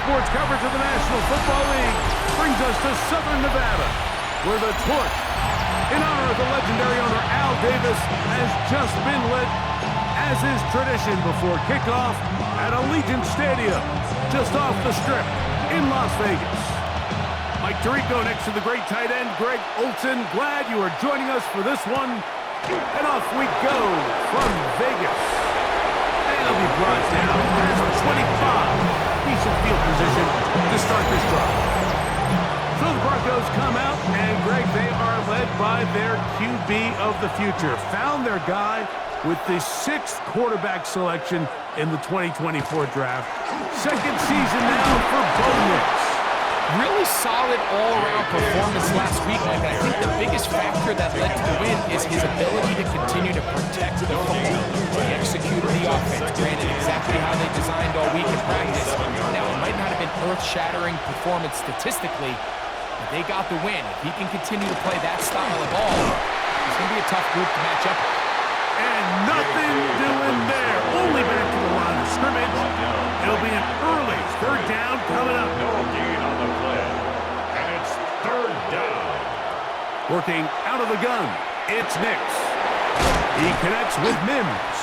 sports coverage of the National Football League brings us to Southern Nevada, where the torch, in honor of the legendary owner Al Davis, has just been lit, as is tradition before kickoff at Allegiant Stadium, just off the Strip in Las Vegas. Mike Tirico next to the great tight end, Greg Olsen. Glad you are joining us for this one. And off we go from Vegas. And it'll be brought down as the 25. Decent field position to start this drive. So the Broncos come out, and Greg, they are led by their QB of the future. Found their guy with the 6th quarterback selection in the 2024 draft. Second season now for Bo Nix. Really solid all-around performance last week, Mike. I think the biggest factor that led to the win is his ability to continue to protect the football. He executed the offense, granted exactly how they designed all week in practice. Now, it might not have been earth-shattering performance statistically, but they got the win. If he can continue to play that style of ball, it's going to be a tough group to match up with. And nothing doing there. Only back to the line of scrimmage. It'll be an early 3rd down coming up. No gain on the play. And it's 3rd down. Working out of the gun, it's Nix. He connects with Mims.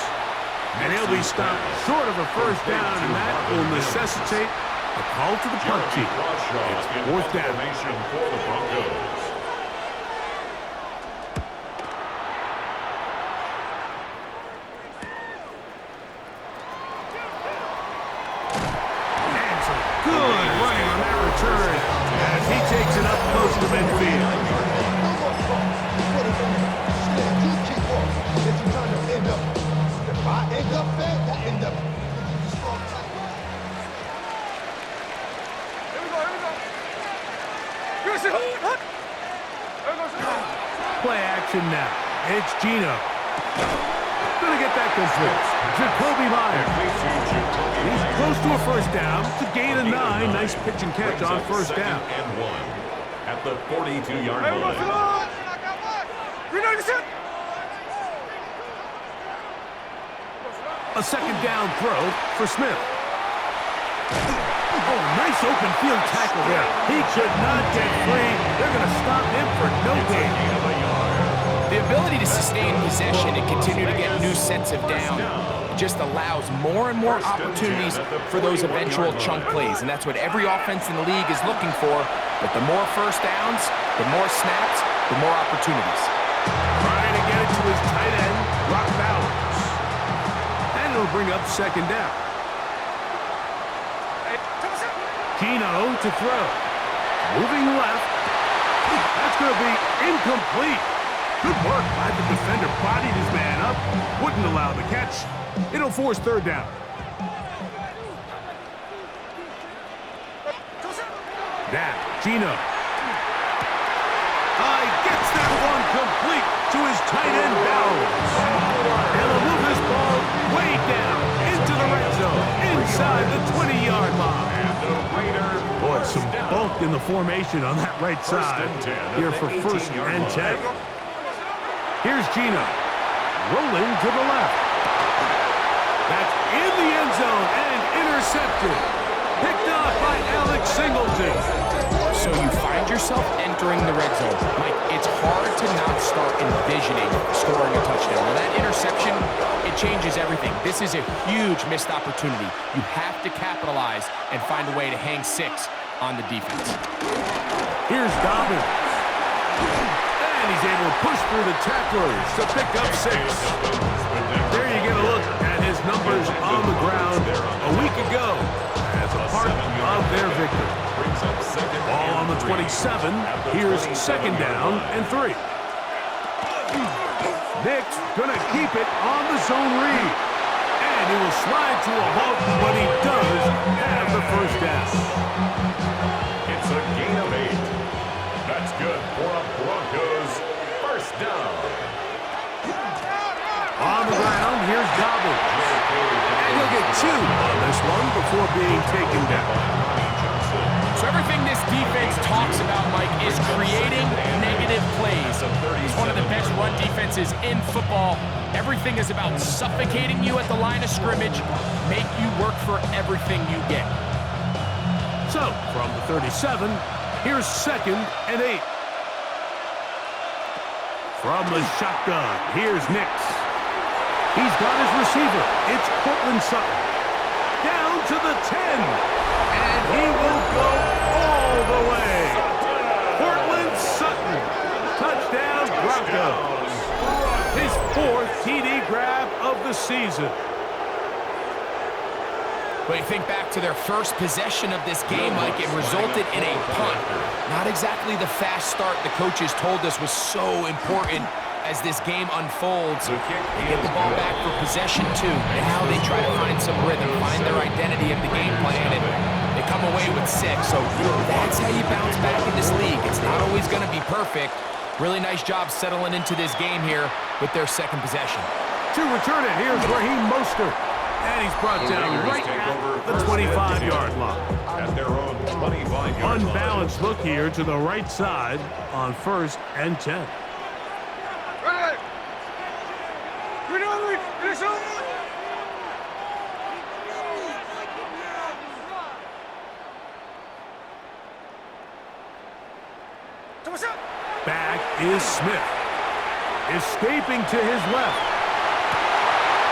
And he'll be stopped short of a 1st down, and that will necessitate a call to the punt team. It's 4th down. For the Broncos. Good running on that return as he takes it up close to midfield. Play action now. It's Gino. Gonna get that complete. Jacoby Myers. He's close to a 1st down. It's a gain of 9. Nice pitch and catch on 1st down. And 1 at the 42-yard line. A 2nd down throw for Smith. Oh, nice open field tackle there. He could not get free. They're going to stop him for no gain. The ability to sustain possession and continue to get new sets of down just allows more and more opportunities for those eventual chunk plays, and that's what every offense in the league is looking for. But the more 1st downs, the more snaps, the more opportunities. Trying to get it to his tight end, Rock Bowers. And it'll bring up 2nd down. Gino to throw. Moving left. That's going to be incomplete. Good work by the defender. Bodied his man up. Wouldn't allow the catch. It'll force 3rd down. Now, Gino. Gets that one complete to his tight end, Bowers. And he'll move this ball way down into the red zone, inside the 20-yard line. Boy, some bulk in the formation on that right side here for 1st and 10. Here's Gino, rolling to the left. That's in the end zone and intercepted. Picked off by Alex Singleton. So you find yourself entering the red zone. Mike, it's hard to not start envisioning scoring a touchdown. Well, that interception, it changes everything. This is a huge missed opportunity. You have to capitalize and find a way to hang 6 on the defense. Here's Dobbins. And he's able to push through the tacklers to pick up 6. There you get a look at his numbers on the ground a week ago as a part of their victory. Ball on the 27. Here's 2nd down and 3. Nick's going to keep it on the zone read. And he will slide to a halt, but he does have the 1st down. It's a gain of 8. That's good for a Broncos 1st down. On the ground, here's Dobbins. And he'll get 2 on this one before being taken down. So everything this defense talks about, Mike, is creating negative plays. It's one of the best run defenses in football. Everything is about suffocating you at the line of scrimmage, make you work for everything you get. So, from the 37, here's 2nd and 8. From the shotgun, here's Nix. He's got his receiver. It's Cortland Sutton. Down to the 10. And he will go all the way. Cortland Sutton. Touchdown, Broncos. His 4th TD grab of the season. When you think back to their first possession of this game, Mike, it resulted in a punt. Not exactly the fast start the coaches told us was so important as this game unfolds. They get the ball back for possession 2. Now they try to find some rhythm, find their identity of the game plan, and they come away with 6. So that's how you bounce back in this league. It's not always going to be perfect. Really nice job settling into this game here with their 2nd possession. To return it, here's Raheem Mostert. And he's brought down right at the 25-yard line. At their own 25-yard line. Unbalanced look here to the right side on 1st and 10. Back is Smith. Escaping to his left.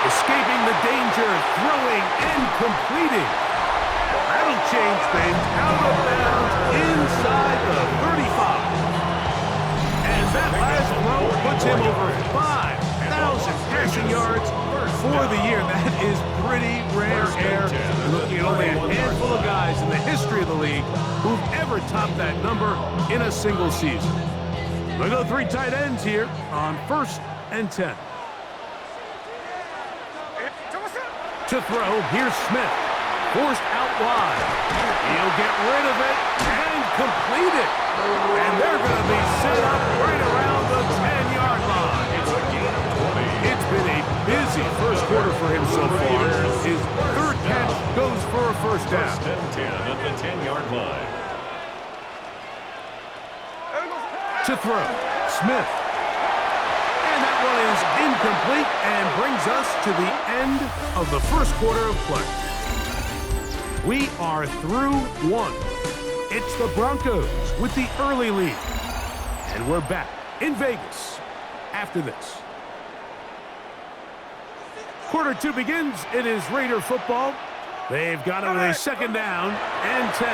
Escaping the danger, throwing and completing. That'll change things. Out of bounds inside the 35. And that last throw puts him over 5,000 passing yards for the year. That is pretty rare air. You're looking at only a handful of guys in the history of the league who've ever topped that number in a single season. We'll go 3 tight ends here on 1st and 10. To throw, here's Smith. Forced out wide. He'll get rid of it and complete it. And they're going to be set up right around the 10-yard line. It's been a busy first quarter for him so far. His 3rd catch goes for a 1st down. 10 at the 10-yard line. To throw, Smith. And that one is incomplete and brings us to the end of the first quarter of play. We are through 1. It's the Broncos with the early lead. And we're back in Vegas after this. Quarter 2 begins. It is Raider football. They've got it with a 2nd down and 10.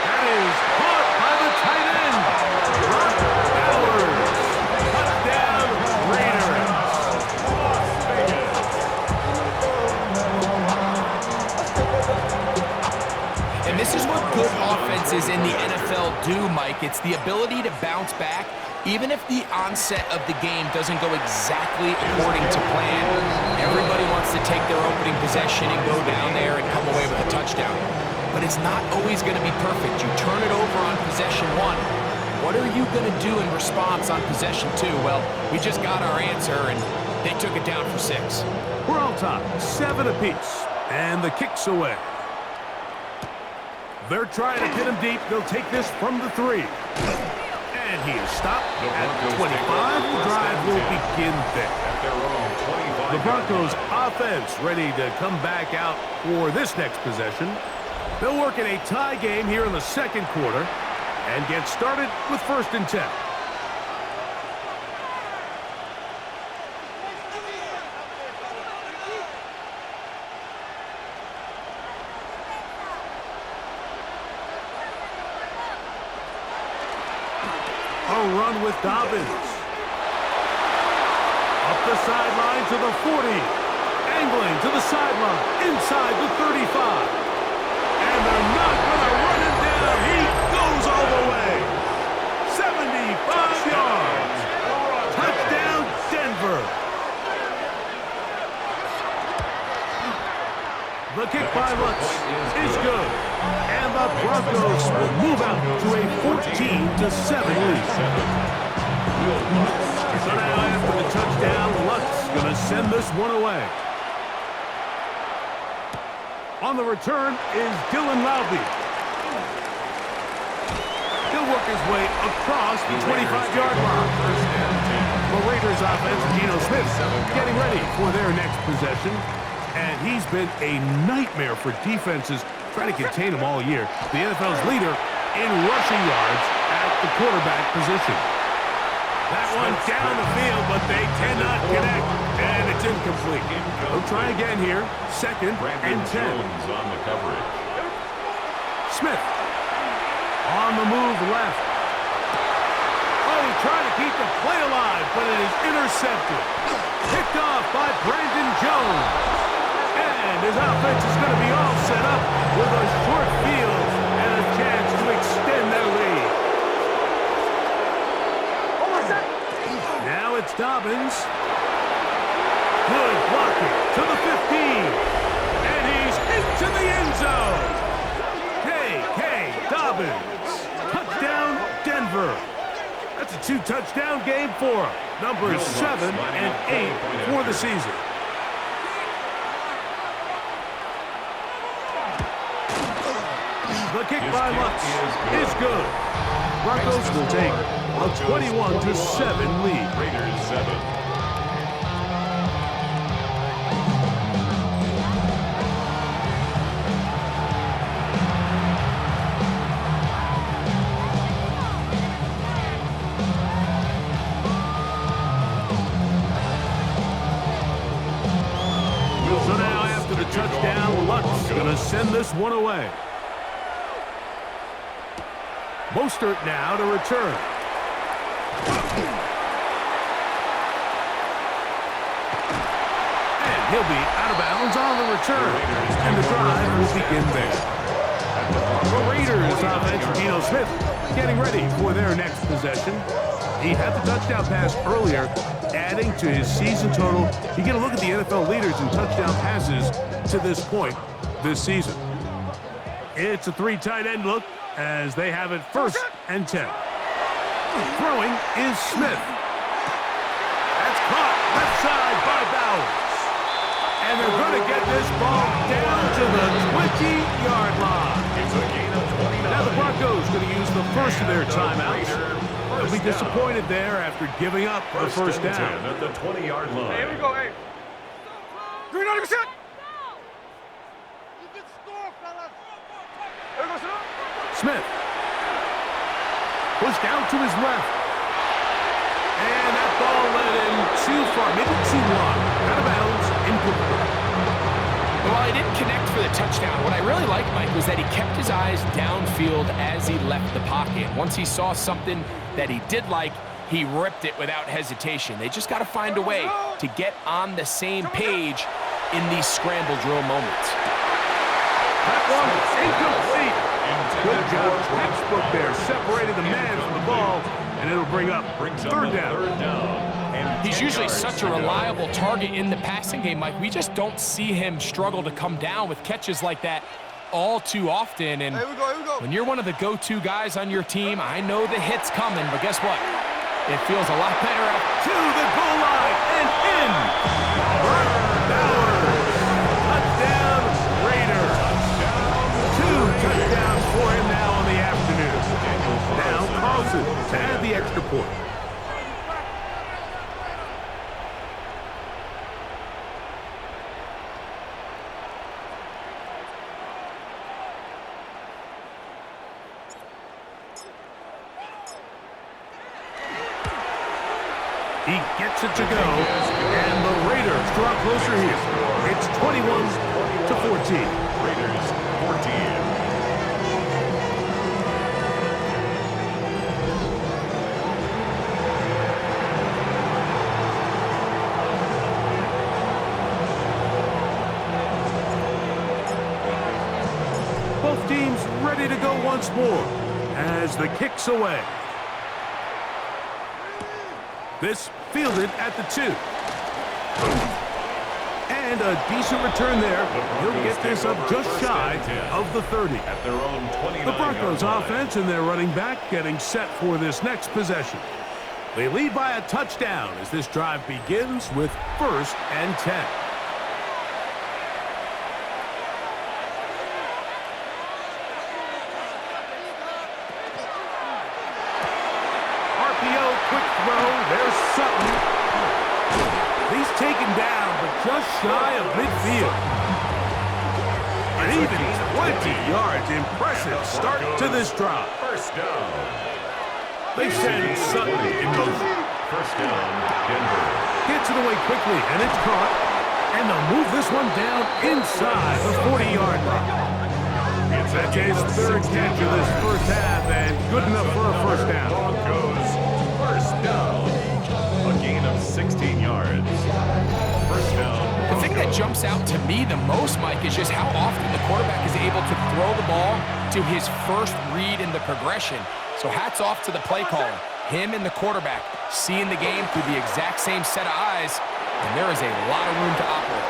That is caught by the tight end. Brock Bowers. Touchdown, Raiders. And this is what good offenses in the NFL do, Mike. It's the ability to bounce back, even if the onset of the game doesn't go exactly according to plan. Everybody wants to take their opening possession and go down there and come away with a touchdown. But it's not always going to be perfect. You turn it over on possession 1. What are you going to do in response on possession 2? Well, we just got our answer, and they took it down for 6. We're all tied, 7 apiece, and the kick's away. They're trying to get him deep. They'll take this from the 3. And he is stopped at 25. The drive will begin there. The Broncos offense ready to come back out for this next possession. They'll work in a tie game here in the 2nd quarter and get started with 1st and 10. A run with Dobbins. Up the sideline to the 40. Angling to the sideline. Inside the 35. And they're not going to run him down. He goes all the way. 75 yards. Touchdown, Denver. The kick by Lutz is good. And the Broncos will move out to a 14-7 lead. So now after the touchdown, Lutz going to send this one away. On the return is Dylan Loudby. He'll work his way across the 25-yard line. The Raiders offense, Geno Smith, getting ready for their next possession. And he's been a nightmare for defenses trying to contain him all year. The NFL's leader in rushing yards at the quarterback position. That one down the field, but they cannot connect, and it's incomplete. They'll try again here. Second and 10. On the coverage. Smith on the move left. Oh, trying to keep the play alive, but it is intercepted. Picked off by Brandon Jones. And his offense is going to be all set up with a short field and a chance to extend their lead. Now it's Dobbins. Good blocking to the 15. And he's into the end zone. K.K. Dobbins. Touchdown, Denver. That's a 2-touchdown game for him. Numbers 7 and 8 for the season. The kick by Lutz is good. Broncos will take a 21-7 lead. Raiders 7. So now after the touchdown, Lutz going to send this one away. Mostert now to return. And he'll be out of bounds on the return. And the drive will begin there. The Raiders offense, Geno Smith, getting ready for their next possession. He had the touchdown pass earlier, adding to his season total. You get a look at the NFL leaders in touchdown passes to this point this season. It's a 3 tight end look as they have it 1st and 10. Throwing is Smith. That's caught left side by Bowers. And they're going to get this ball down to the 20-yard line. It's a gain of 29. Now the Broncos going to use the first of their timeouts. They'll be disappointed there after giving up the first down. At the 20-yard line. Hey, here we go, hey. Green 90%. Smith. Pushed out to his left. And that ball led him too far, maybe too long. Out of bounds, incomplete. Well, he didn't connect for the touchdown. What I really liked, Mike, was that he kept his eyes downfield as he left the pocket. Once he saw something that he did like, he ripped it without hesitation. They just got to find a way to get on the same page in these scramble drill moments. That one is incomplete. Good job, textbook there, separated the man from the ball, and it'll bring up third down. He's usually such a reliable target in the passing game, Mike. We just don't see him struggle to come down with catches like that all too often. And when you're one of the go-to guys on your team, I know the hit's coming, but guess what? It feels a lot better up to the goal line and in. Bowers. Touchdown, Raiders. 2 touchdowns for him now on the afternoon. Now Carlson to add the extra point. He gets it to go, and the Raiders draw closer here. It's 21-14. Raiders 14. Both teams ready to go once more as the kick's away. This fielded at the 2. And a decent return there. He'll get this up just shy of the 30. At their own 29. The Broncos offense and their running back getting set for this next possession. They lead by a touchdown as this drive begins with 1st and 10. Quick throw, there's Sutton. He's taken down, but just shy of midfield. And even 20 yards. Impressive start to this drive. First down. They send Sutton in motion. First down, Denver. Gets it away quickly, and it's caught. And they'll move this one down inside the 40-yard line. That's his third catch of this first half, and good enough for a first down. Broncos, first down. A gain of 16 yards. First down. The thing that jumps out to me the most, Mike, is just how often the quarterback is able to throw the ball to his first read in the progression. So hats off to the play caller. Him and the quarterback seeing the game through the exact same set of eyes, and there is a lot of room to operate.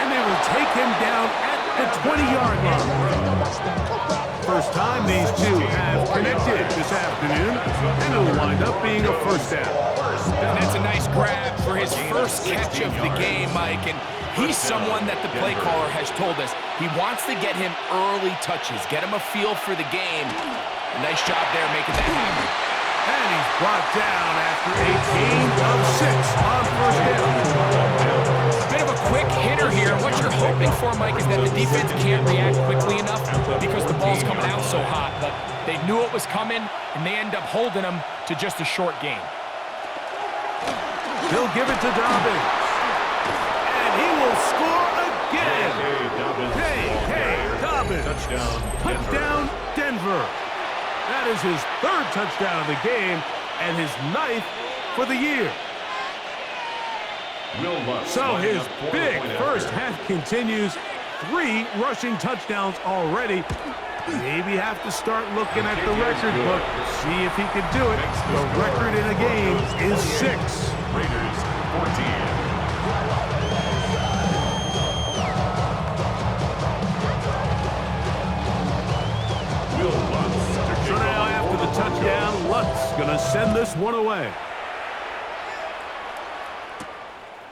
And they will take him down at the 20-yard line. First time these two have connected this afternoon, and it'll wind up being a first down. And that's a nice grab for his first catch of the game, Mike. And he's someone that the play caller has told us he wants to get him early touches, get him a feel for the game. A nice job there making that happen. And he's brought down after a gain of 6 on first down. Bit of a quick hitter here. What you're hoping for, Mike, is that the defense can't react quickly enough because the ball's coming out so hot. But they knew it was coming, and they end up holding him to just a short gain. He'll give it to Dobbins. And he will score again. Hey, Dobbins. Touchdown, Denver. That is his third touchdown of the game and his 9th for the year. So his big first half continues. 3 rushing touchdowns already. Maybe have to start looking at the record book, see if he can do it. The record in a game is 6. Raiders, 14. So now after the touchdown, Lutz gonna send this one away.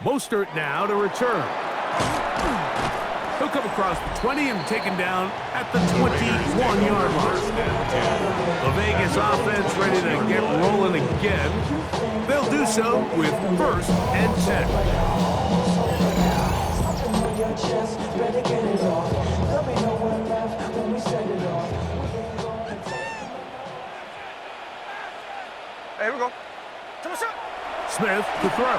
Mostert now to return. He'll come across the 20 and taken down at the 21-yard line. The Vegas offense ready to get rolling again. They'll do so with 1st and 10. Here we go. Smith to throw.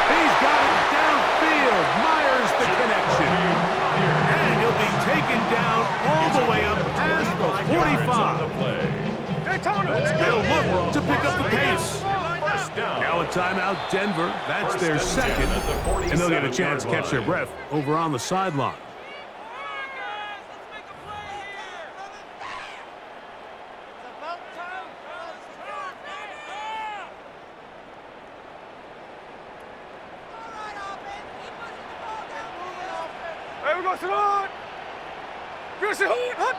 He's got it downfield. Myers the connection. And he'll be taken down all the way up past the 45. They'll look to pick up the pace. Now a timeout, Denver. That's their second. And they'll get a chance to catch their breath over on the sideline. Here we go, Salon. Finish it, hut.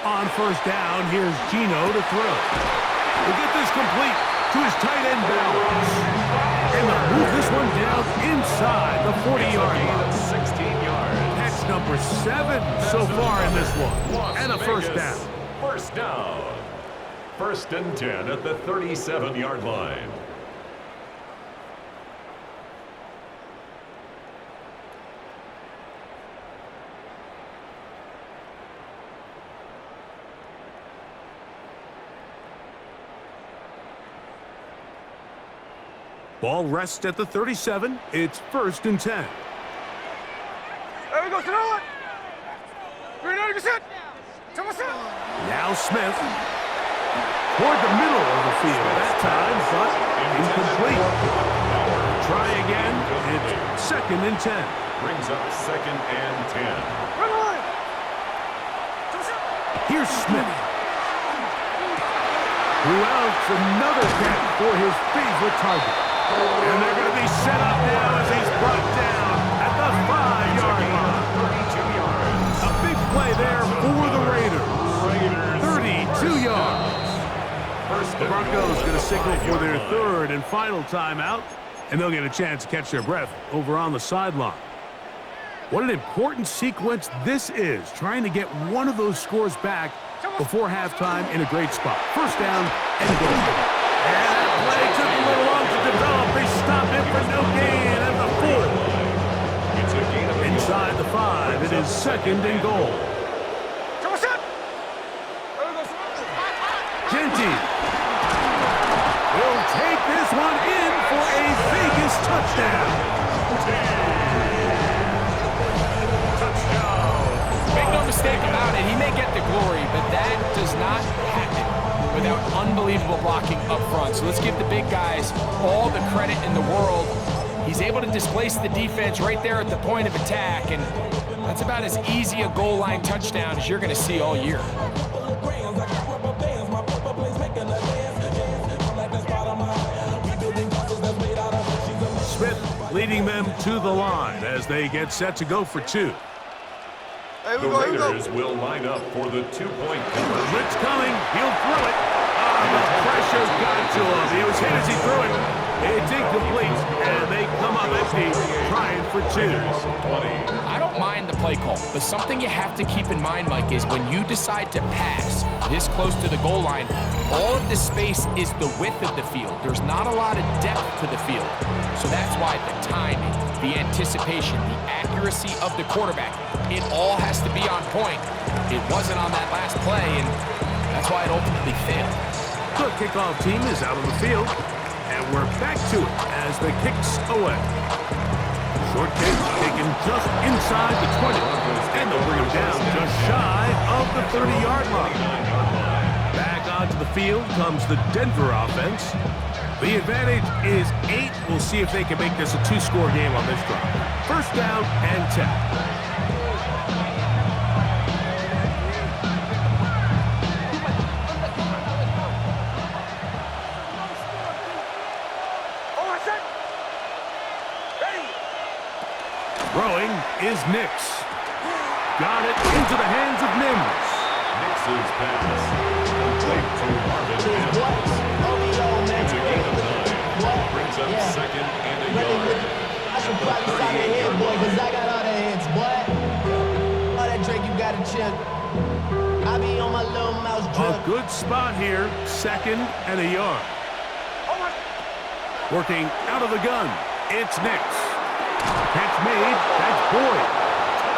On first down, here's Gino to throw. He'll get this complete to his tight end balance. And they'll move this one down inside the 40-yard line. 16 yards. Catch number 7 so far in this one. And a first down. First down. 1st and 10 at the 37-yard line. Ball rests at the 37. It's 1st and 10. Here we go, Salon. 90%. Now Smith. Toward the middle of the field that time, but incomplete. Try again. It's 2nd and 10. Brings up 2nd and 10. Here's Smith. Who else? Another catch for his favorite target. And they're going to be set up now as he's brought down at the 5-yard line. 32 yards. A big play there for the Raiders. 32 yards. The Broncos going to signal for their 3rd and final timeout, and they'll get a chance to catch their breath over on the sideline. What an important sequence this is, trying to get one of those scores back before halftime in a great spot. First down and goal. And that play took a little long to develop. They stop it for no gain at the 4. It's a gain of 8. Inside the 5, it is 2nd and goal. Genty will take this one in for a Vegas touchdown. Make no mistake about it, he may get the glory, but that does not happen without unbelievable blocking up front. So let's give the big guys all the credit in the world. He's able to displace the defense right there at the point of attack, and that's about as easy a goal line touchdown as you're going to see all year. Smith leading them to the line as they get set to go for 2. The Raiders will line up for the 2-point conversion. Blitz coming. He'll throw it. The pressure got to him. He was hit as he threw it. It's incomplete, and they come up empty, trying for 2. I don't mind the play call, but something you have to keep in mind, Mike, is when you decide to pass this close to the goal line, all of the space is the width of the field. There's not a lot of depth to the field. So that's why the timing, the anticipation, the accuracy of the quarterback, it all has to be on point. It wasn't on that last play, and that's why it ultimately failed. The kickoff team is out on the field, and we're back to it as the kick's away. Short kick taken just inside the 20, and they'll bring him down just shy of the 30-yard line. Back onto the field comes the Denver offense. The advantage is 8. We'll see if they can make this a 2-score game on this drive. First down and 10. Throwing is Nix. Got it into the hands of Mims. Nix's pass. Complete to Marvin Mims. It's a gain of 9. Brings up 2nd and a yard. I should probably stop your head, boy, because I got all the hits, boy. All that Drake, you got a chip. I be on my little mouse drip. A good spot here. 2nd and a yard. Working out of the gun. It's Nix. Catch made. That's Boyd.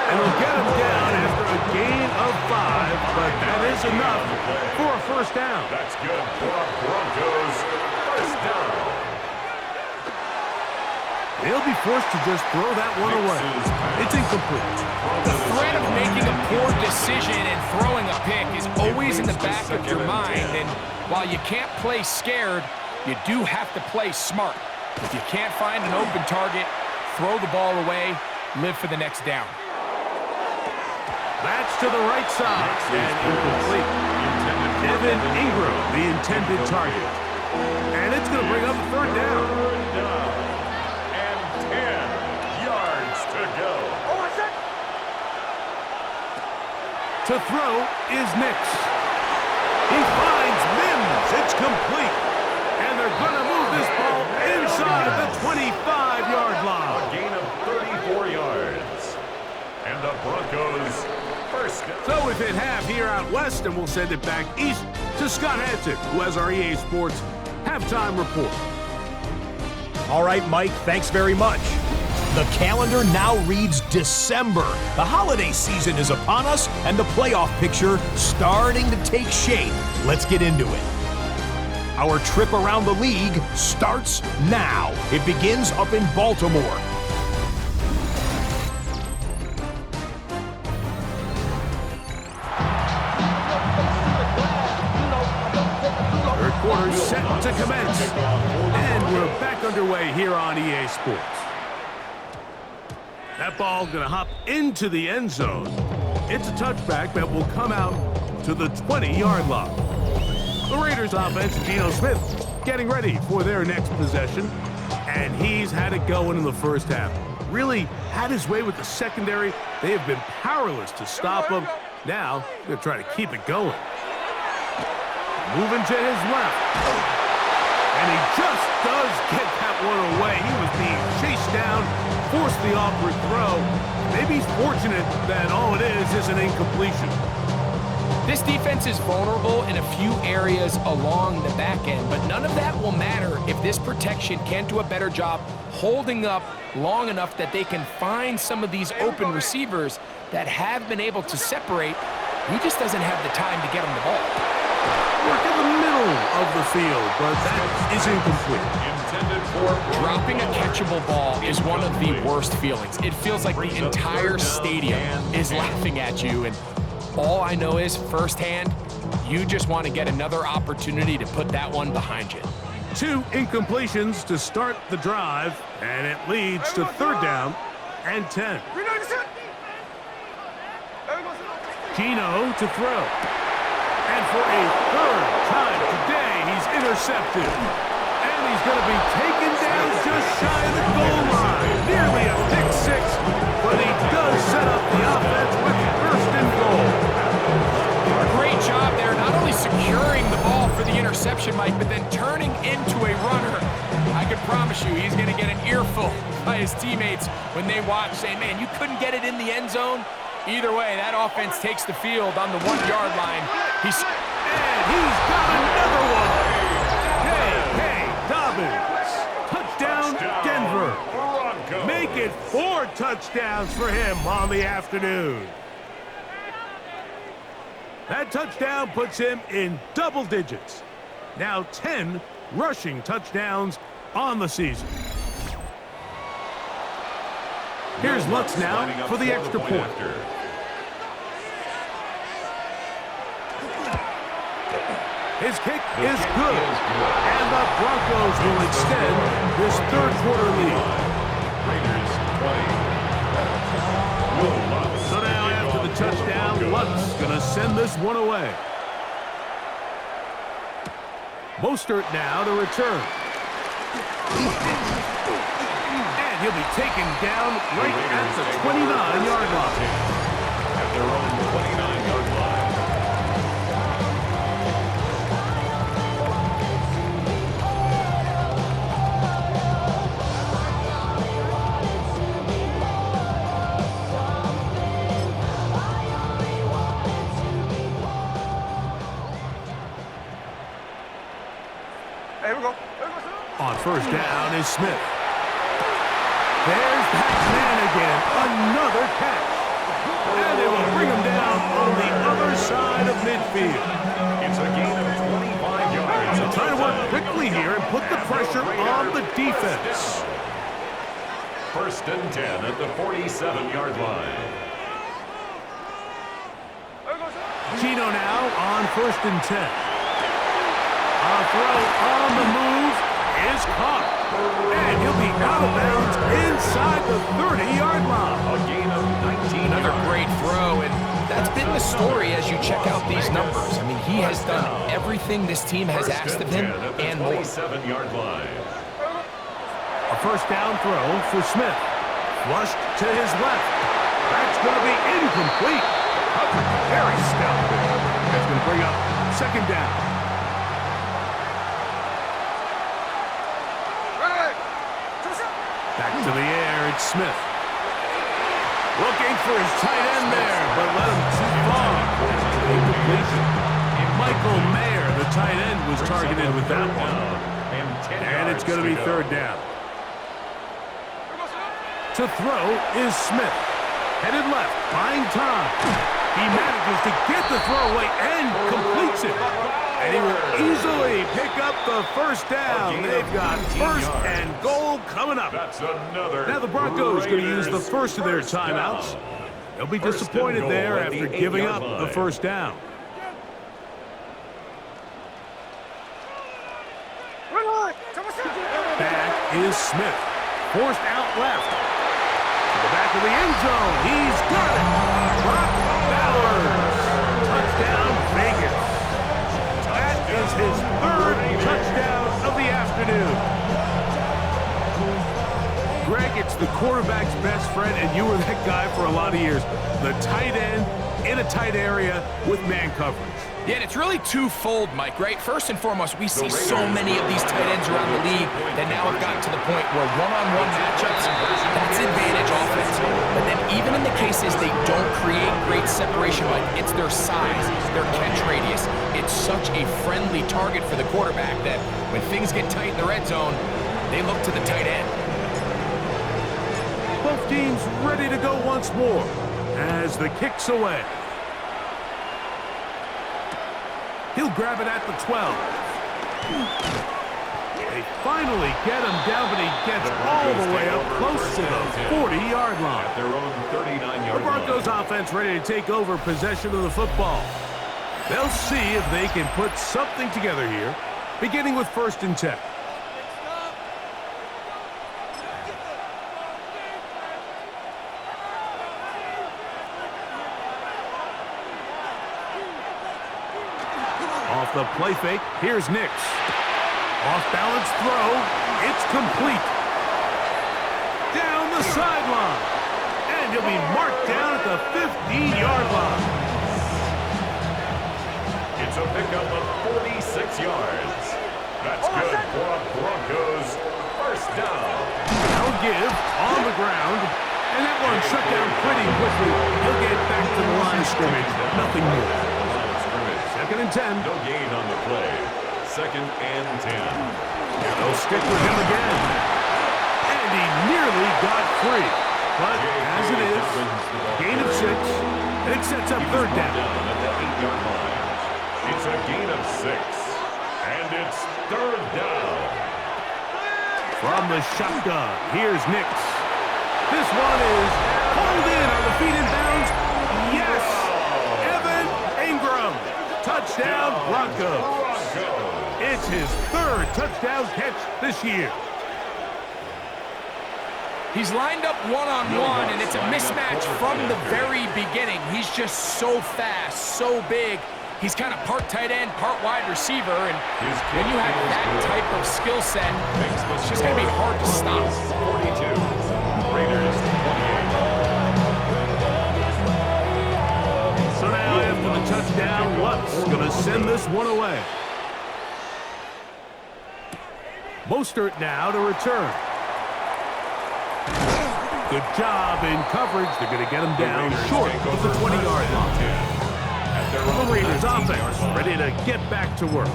And he'll get him down after a gain of 5, but that is enough for a first down. That's good for our Broncos. First down. They'll be forced to just throw that one away. It's incomplete. The threat of making a poor decision and throwing a pick is always in the back of your mind, and while you can't play scared, you do have to play smart. If you can't find an open target, throw the ball away, live for the next down. That's to the right side and incomplete. Evan Ingram, the intended target. And it's going to bring up a 3rd down. And 10 yards to go. To throw is Nix. He finds Mims. It's complete. And they're going to move this ball inside the 25-yard line. A gain of 34 yards. And the Broncos first. So with it half here out west, and we'll send it back east to Scott Hansen, who has our EA Sports halftime report. All right, Mike, thanks very much. The calendar now reads December. The holiday season is upon us, and the playoff picture starting to take shape. Let's get into it. Our trip around the league starts now. It begins up in Baltimore. Third quarter set to commence. And we're back underway here on EA Sports. That ball going to hop into the end zone. It's a touchback that will come out to the 20-yard line. The Raiders offense, Geno Smith, getting ready for their next possession. And he's had it going in the first half. Really had his way with the secondary. They have been powerless to stop him. Now, they're going to try to keep it going. Moving to his left. And he just does get that one away. He was being chased down, forced the awkward throw. Maybe he's fortunate that all it is an incompletion. This defense is vulnerable in a few areas along the back end, but none of that will matter if this protection can't do a better job holding up long enough that they can find some of these open receivers that have been able to separate. He just doesn't have the time to get him the ball. Work in the middle of the field, but that is incomplete. Dropping a catchable ball is one of the worst feelings. It feels like the entire stadium is laughing at you, and all I know is firsthand, you just want to get another opportunity to put that one behind you. 2 incompletions to start the drive, and it leads to 3rd down and 10. Gino to throw. And for a 3rd time today, he's intercepted. And he's going to be taken down just shy of the goal line. Nearly a pick 6, but he does set up the offense with 1st and goal. Great job there, not only securing the ball for the interception, Mike, but then turning into a runner. I can promise you he's going to get an earful by his teammates when they watch, saying, man, you couldn't get it in the end zone. Either way, that offense takes the field on the 1-yard line. And he's got another one. Hey, Dobbins. Touchdown, Denver. Make it 4 touchdowns for him on the afternoon. That touchdown puts him in double digits. Now 10 rushing touchdowns on the season. Here's Lutz now for the extra point. His kick is good. And the Broncos will extend this 3rd quarter lead. So now after the touchdown, Lutz going to send this one away. Mostert now to return. And he'll be taken down right at the 29-yard line. At their own 29-yard line. On 1st down is Smith. There's Pac-Man again. Another catch. And they will bring him down on the other side of midfield. It's a gain of 25 yards. So try to work quickly here and put the pressure on the defense. 1st and 10 at the 47-yard line. Gino now on 1st and 10. A throw on the move is caught. And he'll be out of bounds inside the 30-yard line. A gain of 19 Another yards. great throw, and that's been the story as you check out these numbers. I mean, he has done everything this team has asked of him and more. 27-yard line. A 1st down throw for Smith. Flushed to his left. That's going to be incomplete. Very stout. That's going to bring up 2nd down. Back to the air, it's Smith. Looking for his tight end there, but let him too far. Incompletion. Michael Mayer, the tight end, was targeted with that one. And it's going to be 3rd down. To throw is Smith. Headed left, buying time. He manages to get the throw away and completes it. And he will easily pick up the 1st down. They've got 1st and goal coming up. That's another. Now the Broncos going to use the first of their timeouts. They'll be disappointed there after giving up the 1st down. Back is Smith. Forced out left. To the back of the end zone. He's got it. Brock Bowers. Touchdown, Vegas. That is his 3rd touchdown of the afternoon. Greg, it's the quarterback's best friend, and you were that guy for a lot of years. The tight end in a tight area with man coverage. Yeah, and it's really twofold, Mike, right? First and foremost, we see so many of these tight ends around the league that now have gotten to the point where one-on-one matchups, that's advantage offense. But then even in the cases they don't create great it's separation, Mike. It's their size, their catch radius. It's such a friendly target for the quarterback that when things get tight in the red zone, they look to the tight end. Both teams ready to go once more as the kick's away. He'll grab it at the 12. They finally get him down, but he gets all the way up close to the 40-yard line. At their own 39-yard The Broncos offense ready to take over possession of the football. They'll see if they can put something together here, beginning with 1st and 10. Off the play fake, here's Nix. Off-balance throw, it's complete. Down the sideline. And he'll be marked down at the 15-yard line. It's a pickup of 46 yards. That's good for a Broncos first down. Now give on the ground. And that one shut down pretty quickly. He'll get back to the line of scrimmage. Nothing more. 2nd and 10. No gain on the play. 2nd and 10. They'll stick with him again. And he nearly got free. But as it is, gain of 6. It sets up 3rd down. At the 8-yard line. It's a gain of 6. And it's 3rd down. From the shotgun, here's Nix. This one is pulled in. Are the feet in bounds? Yes! Evan Ingram. Touchdown, Broncos. It's his 3rd touchdown catch this year. He's lined up one-on-one, and it's a mismatch from the very beginning. He's just so fast, so big. He's kind of part tight end, part wide receiver, and when you have that type of skill set, it's just going to be hard to stop. 42. Raiders 28. So now after the touchdown, Lutz going to send this one away. Mostert now to return. Good job in coverage. They're going to get him down short of the 20-yard line. The Raiders offense ready to get back to work.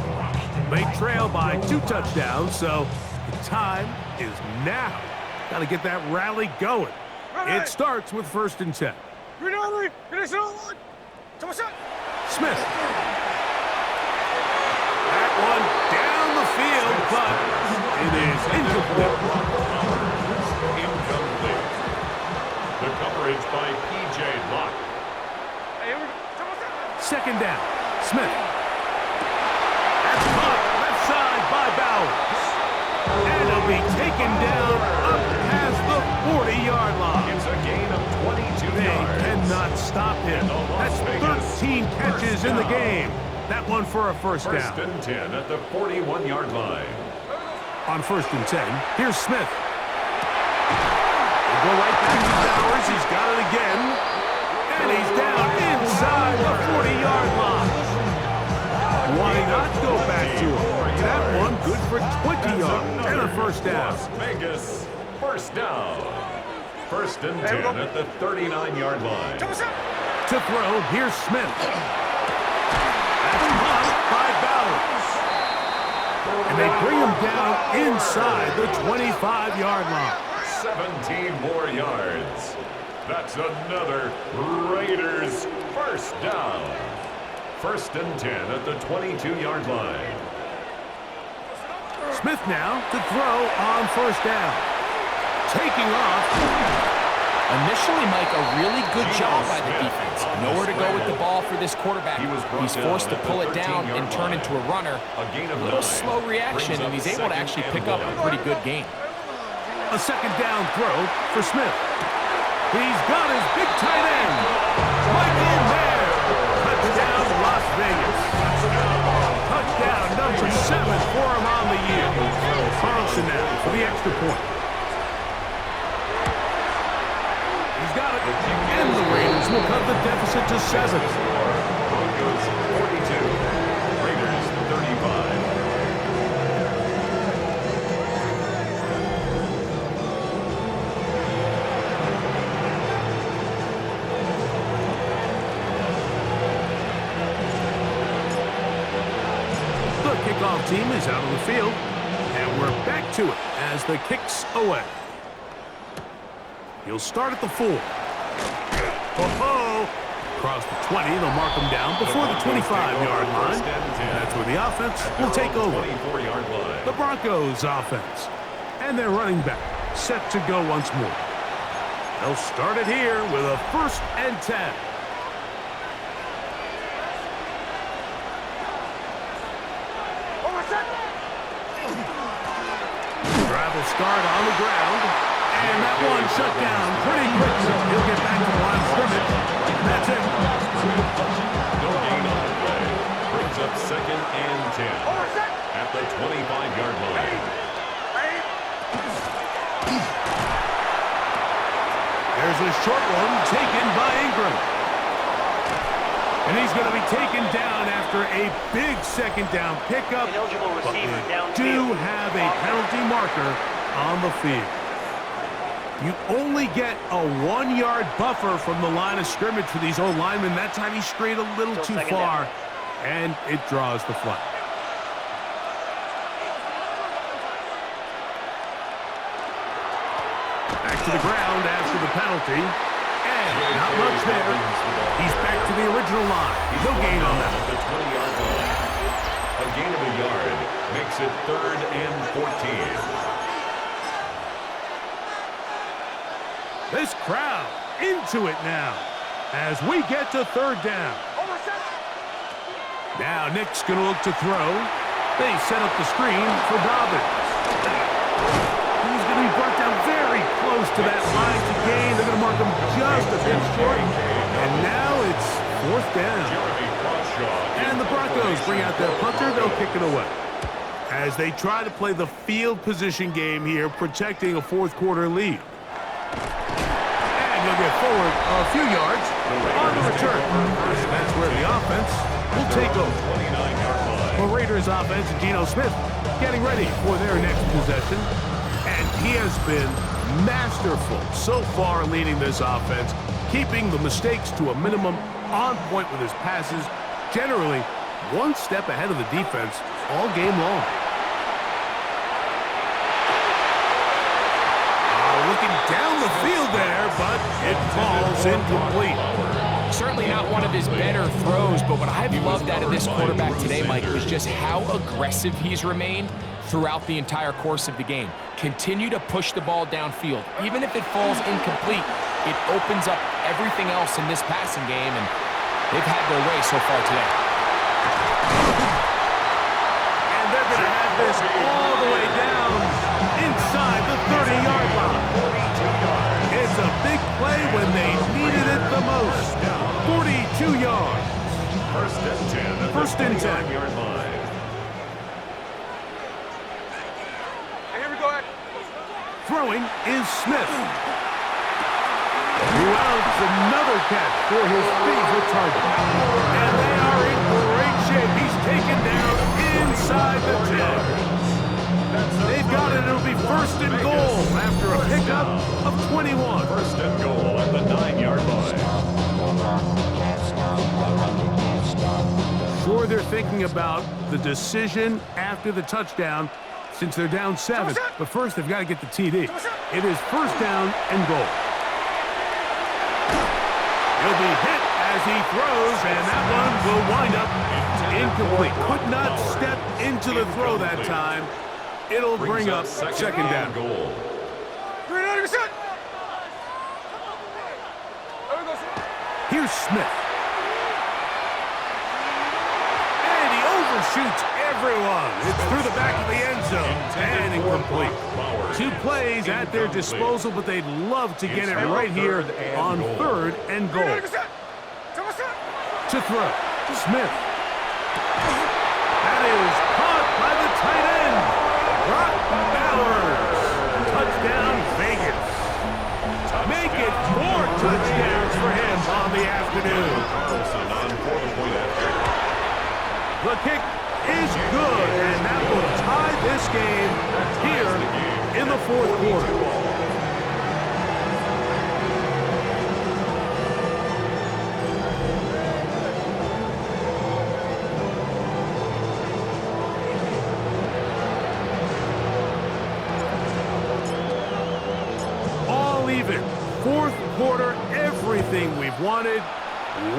They trail by 2 touchdowns, so the time is now. Got to get that rally going. It starts with 1st and 10. Smith. That one down the field, but it is incomplete. Incomplete. The coverage by P.J. Locke. 2nd down. Smith. That's caught left side by Bowers. And it'll be taken down up past the 40-yard line. It's a gain of 22 They yards. cannot stop him. That's 13 catches in the game. That one for a 1st down. 1st and 10 at the 41-yard line. On 1st and 10, here's Smith. He'll go right back to Bowers. He's got it again. And he's down inside the 40-yard line. Why not go back to him? That one good for 20 yards and a 1st down. Las Vegas, 1st down. 1st and 10 at the 39-yard line. To throw, here's Smith. That's blocked by Bowers. And they bring him down inside the 25-yard line. 17 more yards. That's another Raiders 1st down. 1st and 10 at the 22-yard line. Smith now to throw on 1st down. Taking off. Initially, Mike, a really good job by the defense. Nowhere to go with the ball for this quarterback. He's forced to pull it down and turn into a runner. A little slow reaction, and he's able to actually pick up a pretty good gain. A 2nd down throw for Smith. He's got his big tight end. Michael Mayer. Touchdown, Las Vegas. Touchdown number 7 for him on the year. Carlson now for the extra point. He's got it. And the Raiders will cut the deficit to 7. Broncos 42. Raiders 35. kickoff team is out on the field, and we're back to it as the kick's away. He'll start at the 4. Oh-ho! Across the 20, they'll mark him down before the 25-yard line. That's where the offense will take over. The Broncos offense. And their running back set to go once more. They'll start it here with a 1st and 10. Drive will start on the ground. And that one shut down pretty quick, so he'll get back to the line of scrimmage. And that's it. No gain on the play. Brings up 2nd and 10 at the 25-yard line. There's a short one taken by Ingram. And he's going to be taken down after a big 2nd down pickup. But we do have a penalty marker on the field. You only get a 1-yard buffer from the line of scrimmage for these old linemen. That time he strayed a little too far, and it draws the flag. Back to the ground after the penalty, and not much there. He's back to the original line. No gain on that. The 20-yard line. A gain of a yard makes it 3rd and 14. This crowd into it now as we get to 3rd down. Now Nick's going to look to throw. They set up the screen for Dobbins. He's going to be brought down very close to that line to gain. They're going to mark him just a bit short. And now it's 4th down. And the Broncos bring out their punter. They'll kick it away as they try to play the field position game here, protecting a 4th quarter lead. He'll get forward a few yards on the return. That's where the offense will take over. The Raiders offense and Geno Smith getting ready for their next possession. And he has been masterful so far leading this offense, keeping the mistakes to a minimum, on point with his passes, generally one step ahead of the defense all game long. Looking down the field there, but it falls incomplete. Certainly not one of his better throws, but what I've loved out of this quarterback today, Mike, is just how aggressive he's remained throughout the entire course of the game. Continue to push the ball downfield. Even if it falls incomplete, it opens up everything else in this passing game, and they've had their way so far today. And they're going to have this all the way down inside the 30-yard line. It's a big play when they needed it the most. 42 yards. 1st and 10 at First the and 10. 25-yard line. Hey, here we go. Throwing is Smith. Who outs another catch for his favorite target. And they are in great shape. He's taken down inside the 10. They've got it. It'll be 1st and goal after a pickup of 21. 1st and goal at the 9-yard line. Sure, they're thinking about the decision after the touchdown since they're down 7. But first, they've got to get the TD. It is 1st down and goal. He'll be hit as he throws, and that one will wind up incomplete. Could not step into the throw that time. It'll bring up 2nd down. Goal. 390%. Here's Smith. And he overshoots everyone. It's through the back of the end zone and incomplete. 2 plays at their disposal, but they'd love to get it right here on 3rd and goal. To throw, Smith. That is caught by the tight end, Brock Bowers. Touchdown, Vegas. Make it 4 touchdowns for him on the afternoon. The kick is good, and that will tie this game here in the 4th quarter. wanted.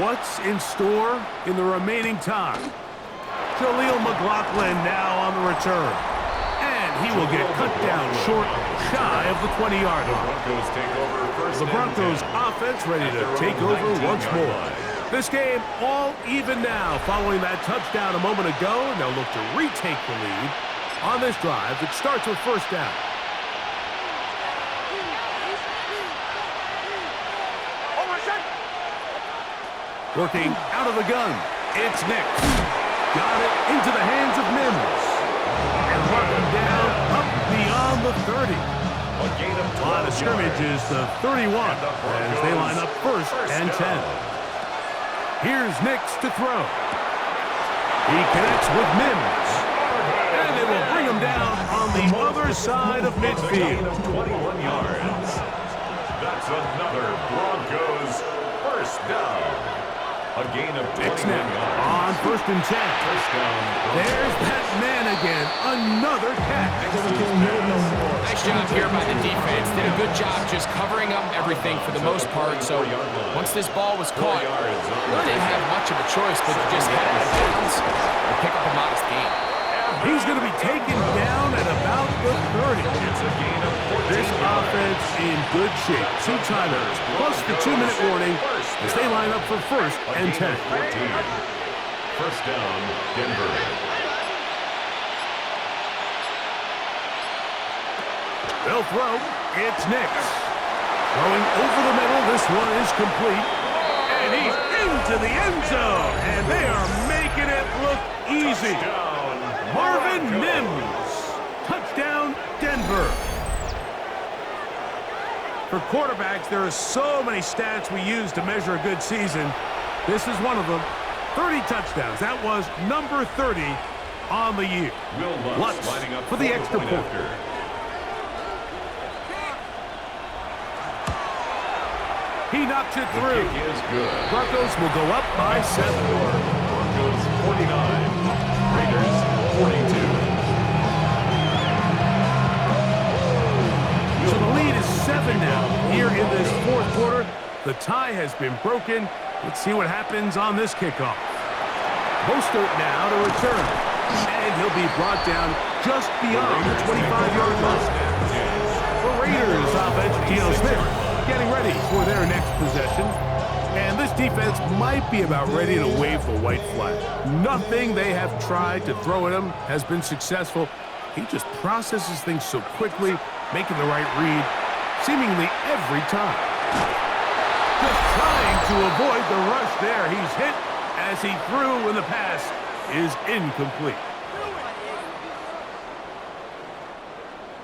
What's in store in the remaining time? Jaleel McLaughlin now on the return. And he will get cut down short, shy of the 20-yard line. The Broncos offense ready to take over once more. This game all even now following that touchdown a moment ago, and they'll look to retake the lead on this drive that starts with first down. Working out of the gun, it's Nix. Got it into the hands of Mims. And running down up beyond the 30. Line of scrimmage is the 31 as they line up first and 10. Here's Nix to throw. He connects with Mims. And they will bring him down on the other side of midfield. 21 yards. That's another Broncos first down. A gain of 21 yards. On first and 10. There's that man again. Another catch. Nice job here by the defense. Did a good job just covering up everything for the most part. So once this ball was caught, they didn't have much of a choice, but you just had to downs and pick up a modest gain. He's going to be taken down at about the 30. It's a gain of 14. This offense in good shape. 2 timeouts plus the 2-minute warning as they line up for first and 10. First down, Denver. They'll throw. It's Nix. Throwing over the middle. This one is complete. And he's into the end zone. And they are making it look easy. Marvin Mims. Touchdown, Denver. For quarterbacks, there are so many stats we use to measure a good season. This is one of them. 30 touchdowns. That was number 30 on the year. Lutz lining up for the extra point. He knocks it through. Broncos will go up by 7. Broncos 49. Raiders 42. So the lead is 7 now here in this fourth quarter. The tie has been broken. Let's see what happens on this kickoff. Mostert now to return. And he'll be brought down just beyond the 25-yard line. The Raiders offense, Geno Smith, getting ready for their next possession. And this defense might be about ready to wave the white flag. Nothing they have tried to throw at him has been successful. He just processes things so quickly, making the right read seemingly every time. Just trying to avoid the rush there. He's hit as he threw when the pass is incomplete.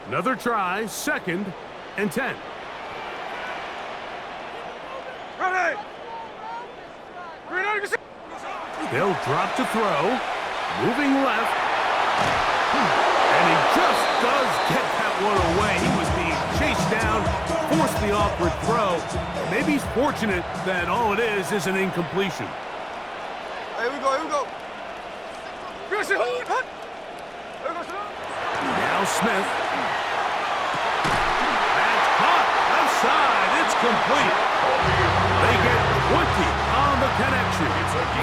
Another try, 2nd and 10. Ready! They'll drop to throw. Moving left. And he just does get that one away. He was being chased down, forced the awkward throw. Maybe he's fortunate that all it is an incompletion. Here we go, here we go. Now Smith. That's caught. Outside. It's complete. They get 20 on the connection.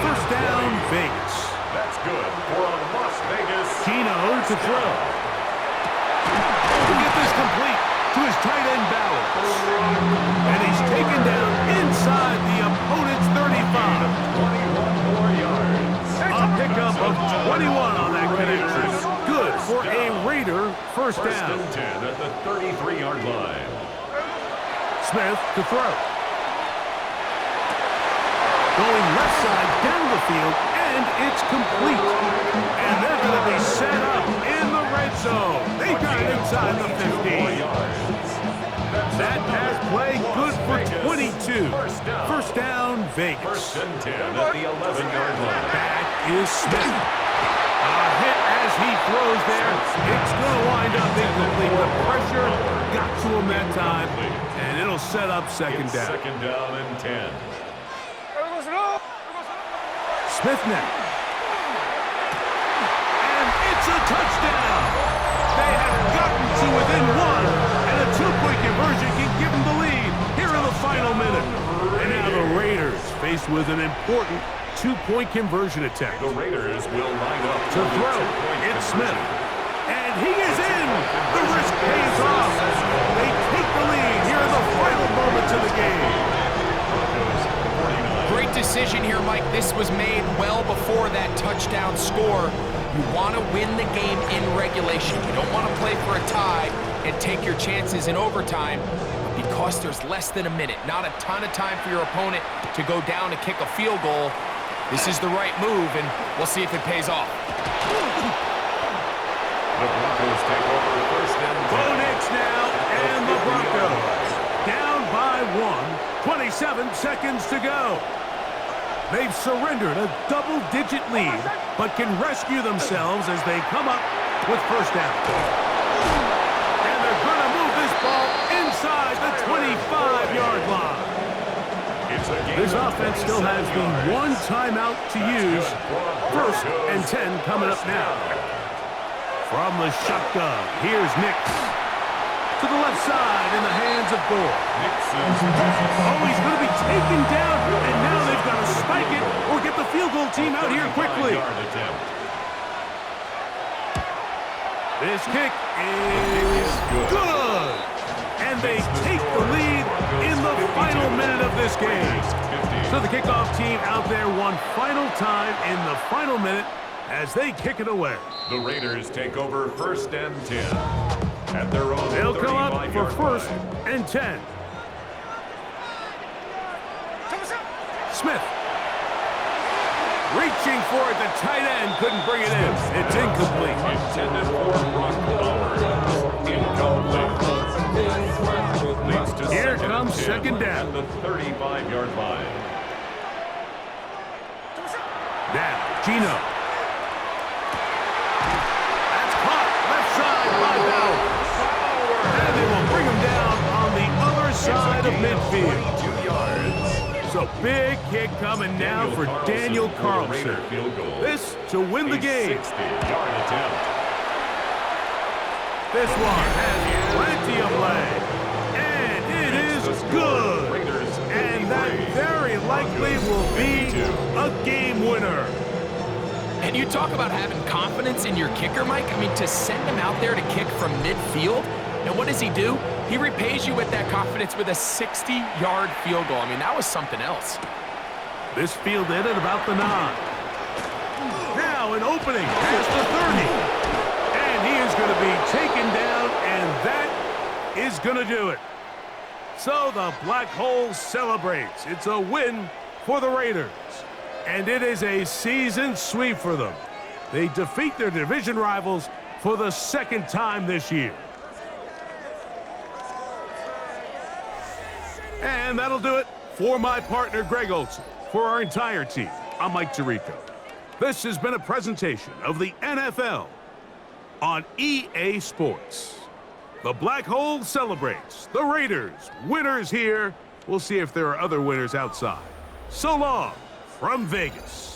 First down, Vegas. That's good for a Las Vegas. Geno to throw. To get this complete to his tight end Bauer. And he's taken down inside the opponent's 35. 21 more yards. A pickup of 21 on that connection. Good for a Raider first First down. and 10 at the 33-yard line. Smith to throw. Going left side down the field, and it's complete. And they're going to be set up in the red zone. They got it inside the 15. That pass play good for 22. First down, Vegas. First and 10 at the 11-yard line. Back is Smith. A hit as he throws there. It's going to wind up incomplete. The pressure got to him that time, and it'll set up second down. Second down and 10. Smith now. And it's a touchdown. They have gotten to within 1, and a 2-point conversion can give them the lead here in the final minute. And now the Raiders faced with an important two-point conversion attempt. The Raiders will line up To throw, it's Smith. And he is in! The risk pays off. They take the lead here in the final moments of the game. Great decision here, Mike. This was made well before that touchdown score. You want to win the game in regulation. You don't want to play for a tie and take your chances in overtime. But because there's less than a minute, not a ton of time for your opponent to go down and kick a field goal, this is the right move, and we'll see if it pays off. The Broncos take over first and 10. Bo Nix now, and the Broncos down by 27 seconds to go. They've surrendered a double-digit lead, but can rescue themselves as they come up with first down. And they're going to move this ball inside the 25-yard line. This offense still has the one timeout to use. First and 10 coming up now. From the shotgun, here's Nix. To the left side in the hands of Gore. Oh, he's going to be taken down, and now they've got to spike it or get the field goal team out here quickly. This kick is good. And they take the lead in the final minute of this game. So the kickoff team out there one final time in the final minute as they kick it away. The Raiders take over first and 10 at their own. They'll come up for first and 10. Smith. Reaching for it, the tight end couldn't bring it in. It's incomplete. Intended for Brock Bowers. Incomplete. Leads to Here comes second down. At the 35-yard line. Now, Gino. That's caught left side by Bowers. And they will bring him down on the other side of midfield. 22 yards. So big kick coming now for Daniel Carlson. This to win the game. 60-yard attempt. This one has plenty of leg. And it is good. And that very likely will be a game winner. And you talk about having confidence in your kicker, Mike. I mean, to send him out there to kick from midfield, and what does he do? He repays you with that confidence with a 60-yard field goal. I mean, that was something else. This fielded at about the 9. Now an opening past the 30. And he is going to be taken down, and that is going to do it. So the Black Hole celebrates. It's a win for the Raiders. And it is a season sweep for them. They defeat their division rivals for the second time this year. And that'll do it for my partner, Greg Olson. For our entire team, I'm Mike Tirico. This has been a presentation of the NFL on EA Sports. The Black Hole celebrates. The Raiders, winners here. We'll see if there are other winners outside. So long from Vegas.